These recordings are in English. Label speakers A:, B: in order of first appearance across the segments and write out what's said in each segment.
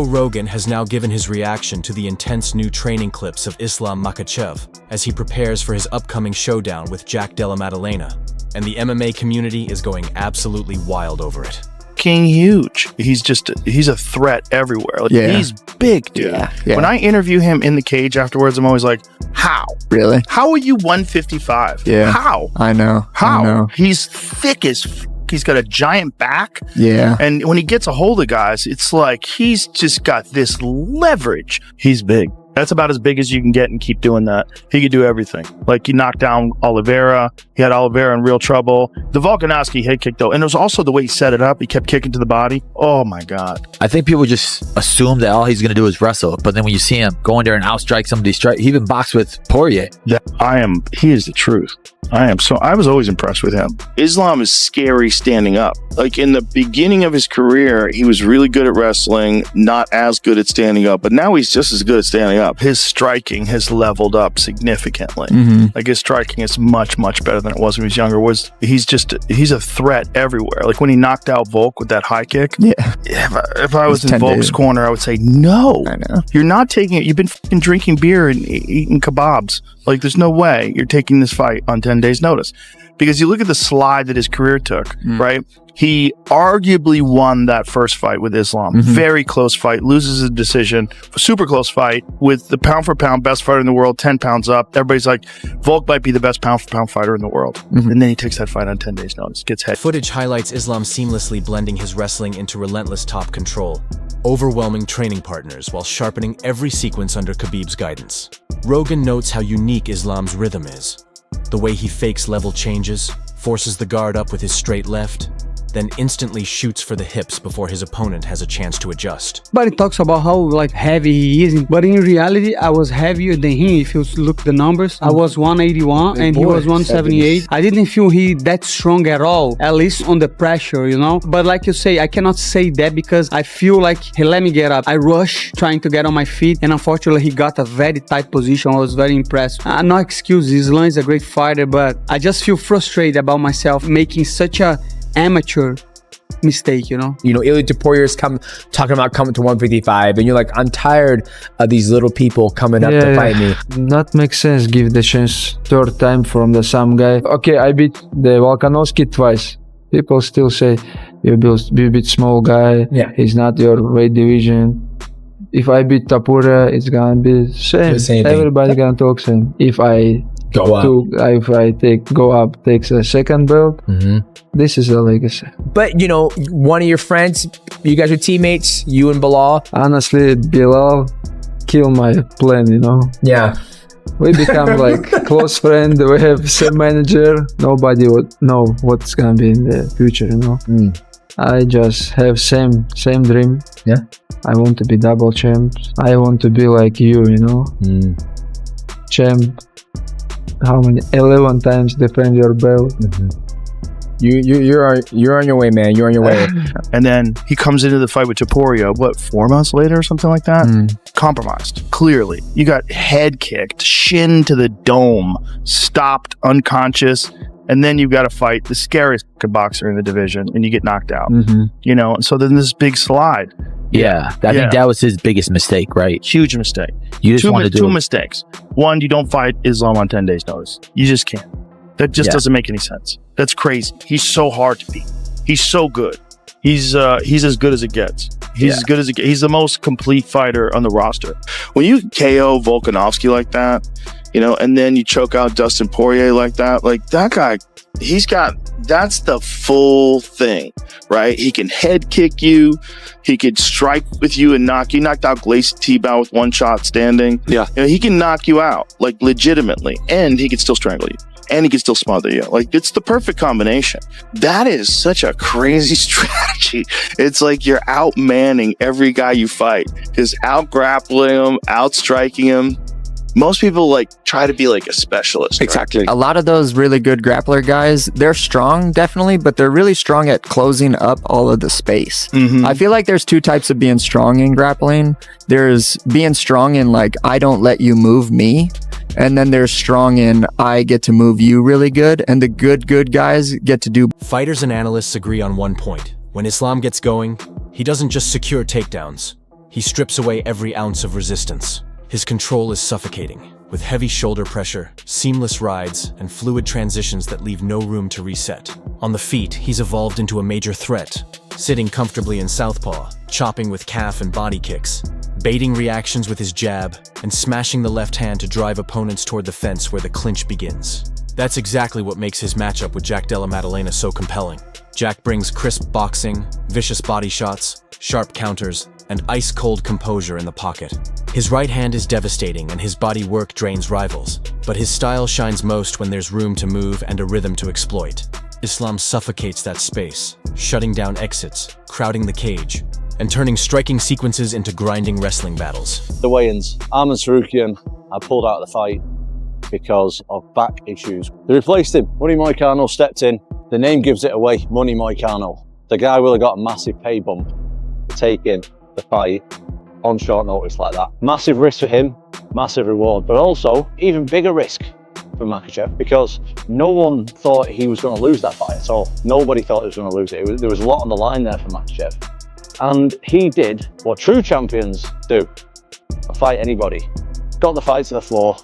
A: Rogan has now given his reaction to the intense new training clips of Islam Makhachev as he prepares for his upcoming showdown with Jack Della Maddalena, and the MMA community is going absolutely wild over it.
B: King huge. He's a threat everywhere. Like, he's big, dude.
C: Yeah.
B: When I interview him in the cage afterwards, I'm always like, how?
C: Really?
B: How are you 155?
C: Yeah.
B: How?
C: I know.
B: How?
C: I know.
B: He's thick as he's got a giant back.
C: Yeah.
B: And when he gets a hold of guys, it's like he's just got this leverage. He's big. That's about as big as you can get and keep doing that. He could do everything. Like, he knocked down Oliveira. He had Oliveira in real trouble. The Volkanovski head kick, though, and it was also the way he set it up. He kept kicking to the body. Oh, my God.
D: I think people just assume that all he's going to do is wrestle. But then when you see him go in there and outstrike somebody, he even boxed with Poirier.
B: Yeah, he is the truth. I was always impressed with him. Islam is scary standing up. Like, in the beginning of his career, he was really good at wrestling, not as good at standing up, but now he's just as good at standing up. His striking has leveled up significantly. Like, his striking is much, much better than it was when he was younger. He's a threat everywhere. Like, when he knocked out Volk with that high kick. Yeah. If I was in Volk's corner, I would say, no.
C: I know.
B: You're not taking it. You've been fucking drinking beer and eating kebabs. Like, there's no way you're taking this fight on 10 days notice. Because you look at the slide that his career took, right? He arguably won that first fight with Islam. Very close fight, loses a decision, super close fight with the pound for pound best fighter in the world, 10 pounds up. Everybody's like, Volk might be the best pound for pound fighter in the world. And then he takes that fight on 10 days notice, gets head.
A: Footage highlights Islam seamlessly blending his wrestling into relentless top control, overwhelming training partners while sharpening every sequence under Khabib's guidance. Rogan notes how unique Islam's rhythm is. The way he fakes level changes, forces the guard up with his straight left, then instantly shoots for the hips before his opponent has a chance to adjust.
E: But he talks about how like heavy he is, but in reality, I was heavier than him. If you look the numbers, I was 181 and he was 178. I didn't feel he that strong at all, at least on the pressure, you know. But like you say, I cannot say that because I feel like he let me get up. I rush trying to get on my feet, and unfortunately, he got a very tight position. I was very impressed. No excuse, Islam is a great fighter, but I just feel frustrated about myself making such a amateur mistake, you know.
F: Ilya Poirier's talking about coming to 155, and you're like, I'm tired of these little people coming up to fight me.
G: That makes sense. Give the chance third time from the same guy. Okay, I beat the Volkanovski twice. People still say you beat small guy. Yeah, he's not your weight division. If I beat Tapura, it's gonna be the same. Everybody gonna talk same. If I go up, takes a second belt, this is a legacy.
F: But one of your friends, you guys are teammates, you and Bilal.
G: Honestly, Bilal killed my plan,
F: Yeah.
G: We become like close friend. We have same manager. Nobody would know what's gonna be in the future, I just have same dream.
F: Yeah.
G: I want to be double champ. I want to be like you, champ. How many? 11 times defend your belt.
F: You're on your way, man. You're on your way.
B: And then he comes into the fight with Poirier, 4 months later or something like that? Compromised, clearly. You got head kicked, shin to the dome, stopped, unconscious, and then you've got to fight the scariest boxer in the division, and you get knocked out. And so then this big slide.
D: Yeah, I think that was his biggest mistake, right?
B: Huge mistake.
D: You just want to do
B: two mistakes. One, you don't fight Islam on 10 days notice. You just can't. That just doesn't make any sense. That's crazy. He's so hard to beat. He's so good. He's as good as it gets. He's as good as it gets. He's the most complete fighter on the roster. When you KO Volkanovski like that, and then you choke out Dustin Poirier like that guy, that's the full thing, right? He can head kick you. He could strike with you and knock you. Knocked out Glacier T-Bow with one shot standing. Yeah. He can knock you out, like, legitimately. And he can still strangle you. And he can still smother you. Like, it's the perfect combination. That is such a crazy strategy. It's like you're outmanning every guy you fight. Just out-grappling him, out-striking him. Most people try to be like a specialist.
C: Exactly.
H: A lot of those really good grappler guys, they're strong, definitely, but they're really strong at closing up all of the space. I feel like there's 2 types of being strong in grappling. There's being strong in I don't let you move me. And then there's strong in I get to move you really good. And the good guys get to do.
A: Fighters and analysts agree on one point. When Islam gets going, he doesn't just secure takedowns. He strips away every ounce of resistance. His control is suffocating, with heavy shoulder pressure, seamless rides, and fluid transitions that leave no room to reset. On the feet, he's evolved into a major threat, sitting comfortably in southpaw, chopping with calf and body kicks, baiting reactions with his jab, and smashing the left hand to drive opponents toward the fence where the clinch begins. That's exactly what makes his matchup with Jack Della Maddalena so compelling. Jack brings crisp boxing, vicious body shots, sharp counters, and ice-cold composure in the pocket. His right hand is devastating and his body work drains rivals, but his style shines most when there's room to move and a rhythm to exploit. Islam suffocates that space, shutting down exits, crowding the cage, and turning striking sequences into grinding wrestling battles.
C: The weigh-ins. Arman Sarukian, I pulled out of the fight because of back issues. They replaced him. Money Moicano stepped in. The name gives it away, Money Moicano. The guy will have got a massive pay bump for taking the fight on short notice like that. Massive risk for him, massive reward, but also even bigger risk for Makhachev because no one thought he was going to lose that fight at all. Nobody thought he was going to lose it. There was a lot on the line there for Makhachev. And he did what true champions do, fight anybody. Got the fight to the floor,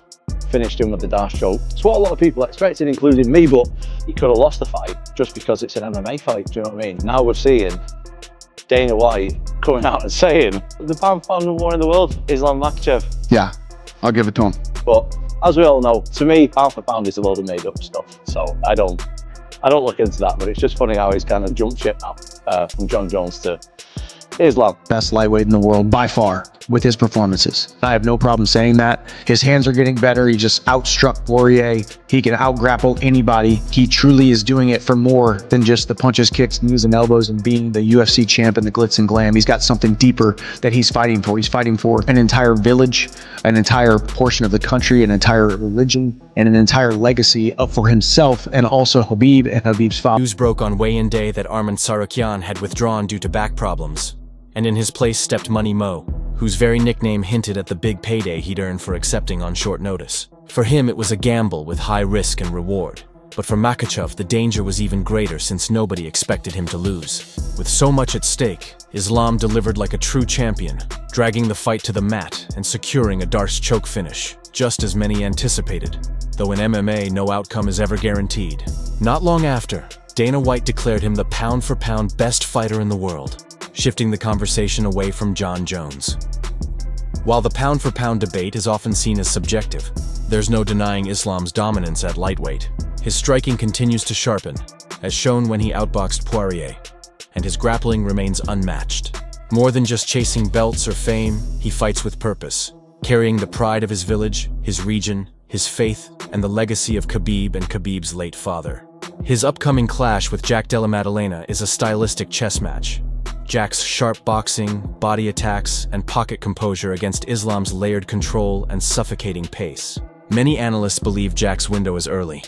C: finished him with the dash choke. It's what a lot of people expected, including me, but he could have lost the fight just because it's an MMA fight, do you know what I mean? Now we're seeing Dana White coming out and saying, the pound for pound number one in the world, Islam Makhachev.
I: Yeah, I'll give it to him.
C: But as we all know, to me, pound for pound is a load of made up stuff. So I don't look into that, but it's just funny how he's kind of jumped ship now from John Jones to Islam.
I: Best lightweight in the world by far with his performances. I have no problem saying that. His hands are getting better. He just outstruck Poirier. He can out-grapple anybody. He truly is doing it for more than just the punches, kicks, knees, and elbows and being the UFC champ and the glitz and glam. He's got something deeper that he's fighting for. He's fighting for an entire village, an entire portion of the country, an entire religion, and an entire legacy for himself and also Khabib and Khabib's father.
A: News broke on weigh-in day that Arman Sarukian had withdrawn due to back problems, and in his place stepped Money Mo, whose very nickname hinted at the big payday he'd earned for accepting on short notice. For him, it was a gamble with high risk and reward. But for Makhachev, the danger was even greater since nobody expected him to lose. With so much at stake, Islam delivered like a true champion, dragging the fight to the mat and securing a Darce choke finish, just as many anticipated. Though in MMA, no outcome is ever guaranteed. Not long after, Dana White declared him the pound-for-pound best fighter in the world, shifting the conversation away from John Jones. While the pound-for-pound debate is often seen as subjective, there's no denying Islam's dominance at lightweight. His striking continues to sharpen, as shown when he outboxed Poirier, and his grappling remains unmatched. More than just chasing belts or fame, he fights with purpose, carrying the pride of his village, his region, his faith, and the legacy of Khabib and Khabib's late father. His upcoming clash with Jack Della Maddalena is a stylistic chess match. Jack's sharp boxing, body attacks, and pocket composure against Islam's layered control and suffocating pace. Many analysts believe Jack's window is early,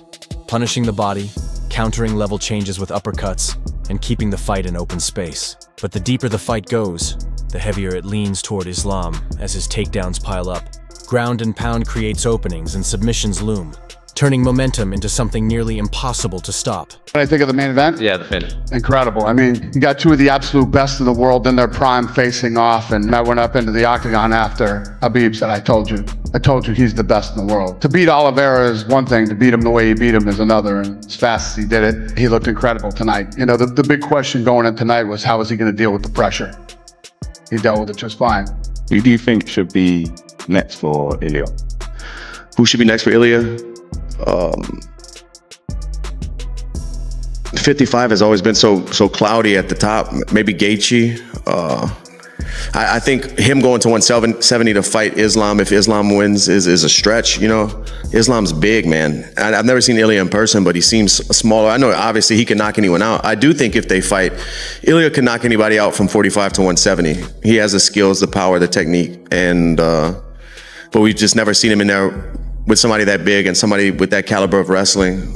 A: punishing the body, countering level changes with uppercuts, and keeping the fight in open space. But the deeper the fight goes, the heavier it leans toward Islam as his takedowns pile up. Ground and pound creates openings and submissions loom, turning momentum into something nearly impossible to stop.
J: What I think of the main event?
K: Yeah, the finish.
J: Incredible. I mean, you got two of the absolute best in the world in their prime facing off, and I went up into the octagon after Khabib said, I told you he's the best in the world. To beat Oliveira is one thing, to beat him the way he beat him is another, and as fast as he did it, he looked incredible tonight. You know, the big question going in tonight was how is he going to deal with the pressure? He dealt with it just fine.
K: Who do you think should be next for Ilya?
L: Who should be next for Ilya? 55 has always been so cloudy at the top. Maybe Gaethje. I think him going to 170 to fight Islam, if Islam wins, is a stretch. You know, Islam's big, man. I've never seen Ilya in person, but he seems smaller. I know obviously he can knock anyone out. I do think if they fight, Ilya can knock anybody out from 45 to 170. He has the skills, the power, the technique, and but we've just never seen him in there with somebody that big and somebody with that caliber of wrestling.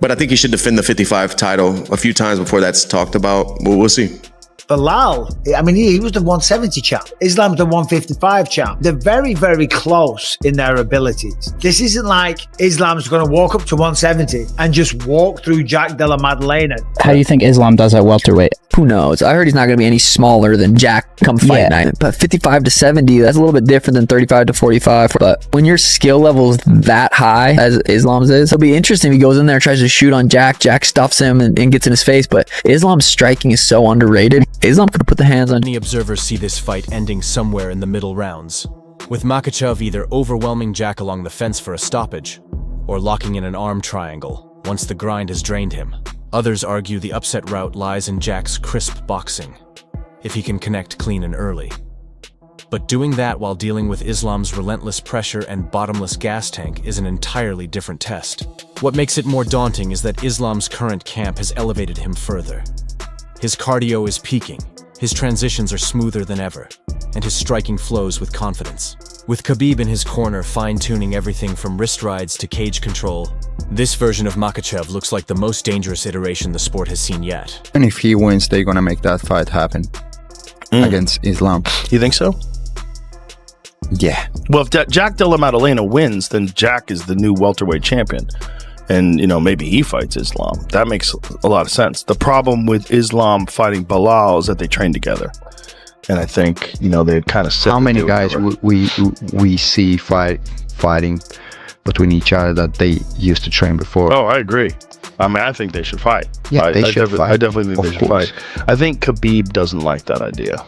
L: But I think he should defend the 55 title a few times before that's talked about. We'll see.
M: Bilal, I mean, he was the 170 champ. Islam's the 155 champ. They're very, very close in their abilities. This isn't like Islam's going to walk up to 170 and just walk through Jack Della Maddalena.
N: How do you think Islam does at welterweight?
O: Who knows? I heard he's not going to be any smaller than Jack come fight night. But 55 to 70, that's a little bit different than 35 to 45. But when your skill level is that high, as Islam's is, it'll be interesting if he goes in there and tries to shoot on Jack. Jack stuffs him and gets in his face. But Islam's striking is so underrated. Islam could put the hands on.
A: Many observers see this fight ending somewhere in the middle rounds, with Makhachev either overwhelming Jack along the fence for a stoppage, or locking in an arm triangle once the grind has drained him. Others argue the upset route lies in Jack's crisp boxing, if he can connect clean and early. But doing that while dealing with Islam's relentless pressure and bottomless gas tank is an entirely different test. What makes it more daunting is that Islam's current camp has elevated him further. His cardio is peaking, his transitions are smoother than ever, and his striking flows with confidence. With Khabib in his corner fine-tuning everything from wrist rides to cage control, this version of Makhachev looks like the most dangerous iteration the sport has seen yet.
P: And if he wins, they're gonna make that fight happen against Islam.
B: You think so?
P: Yeah.
B: Well, if Jack Della Maddalena wins, then Jack is the new welterweight champion. And, you know, maybe he fights Islam. That makes a lot of sense. The problem with Islam fighting Bilal is that they train together. And I think, you know, they kind of
I: how many guys we see fighting between each other that they used to train before?
B: Oh, I agree. I mean, I think they should fight.
I: Yeah, they should fight.
B: I definitely think they should fight. I think Khabib doesn't like that idea.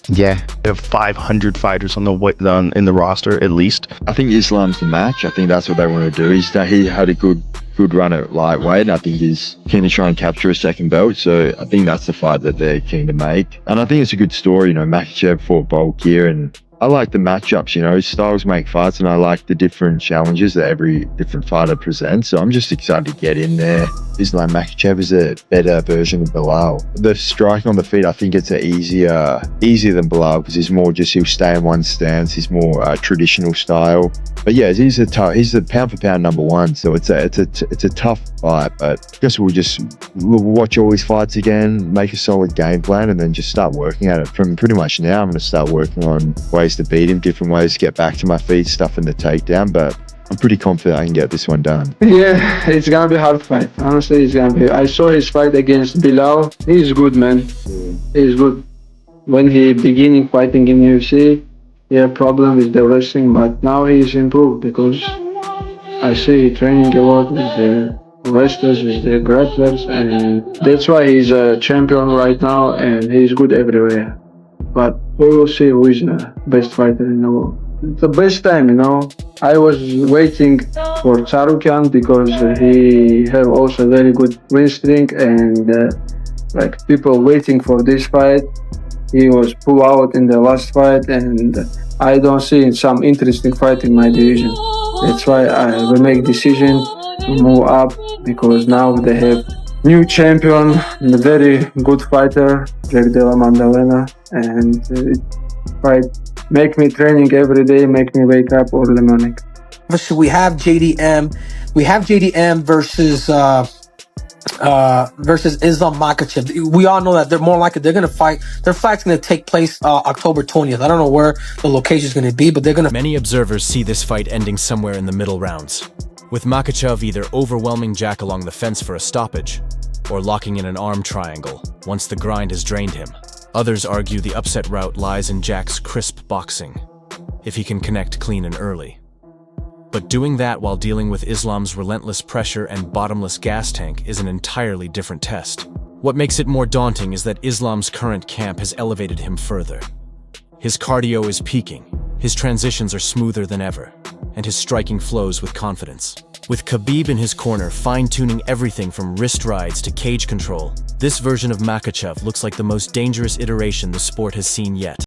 I: Yeah,
B: they have 500 fighters on in the roster at least.
Q: I think Islam's the match. I think that's what they want to do. Is that he had a good run at lightweight, and I think he's keen to try and capture a second belt. So I think that's the fight that they're keen to make. And I think it's a good story. You know, Makhachev fought Volk here, and I like the matchups. You know, styles make fights, and I like the different challenges that every different fighter presents. So I'm just excited to get in there. Islam Makhachev is a better version of Bilal. The striking on the feet, I think it's easier than Bilal, because he's more just, he'll stay in one stance. He's more traditional style. But yeah, he's the pound for pound #1. So it's a tough fight. But I guess we'll watch all his fights again, make a solid game plan, and then just start working at it. From pretty much now, I'm going to start working on ways to beat him, different ways to get back to my feet, stuffing the takedown. But I'm pretty confident I can get this one done.
G: Yeah, it's gonna be a hard fight. Honestly, it's gonna be. I saw his fight against Bilal. He's good, man. He's good. When he beginning fighting in UFC, he had problem with the wrestling, but now he's improved because I see he training a lot with the wrestlers, with the grapplers, and that's why he's a champion right now, and he's good everywhere. But we will see who is the best fighter in the world. It's the best time, you know. I was waiting for Tsarukyan because he have also very good win streak, and like people waiting for this fight. He was pulled out in the last fight, and I don't see some interesting fight in my division. That's why I will make decision to move up, because now they have new champion, a very good fighter, Jack Della Maddalena, and it fight make me training every day, make me wake up early morning.
R: Obviously, we have JDM. We have JDM versus Islam Makhachev. We all know that they're more likely they're going to fight. Their fight's going to take place October 20th. I don't know where the location is going to be, but they're going to.
A: Many observers see this fight ending somewhere in the middle rounds, with Makhachev either overwhelming Jack along the fence for a stoppage, or locking in an arm triangle once the grind has drained him. Others argue the upset route lies in Jack's crisp boxing, if he can connect clean and early. But doing that while dealing with Islam's relentless pressure and bottomless gas tank is an entirely different test. What makes it more daunting is that Islam's current camp has elevated him further. His cardio is peaking, his transitions are smoother than ever, and his striking flows with confidence. With Khabib in his corner fine-tuning everything from wrist rides to cage control, this version of Makhachev looks like the most dangerous iteration the sport has seen yet.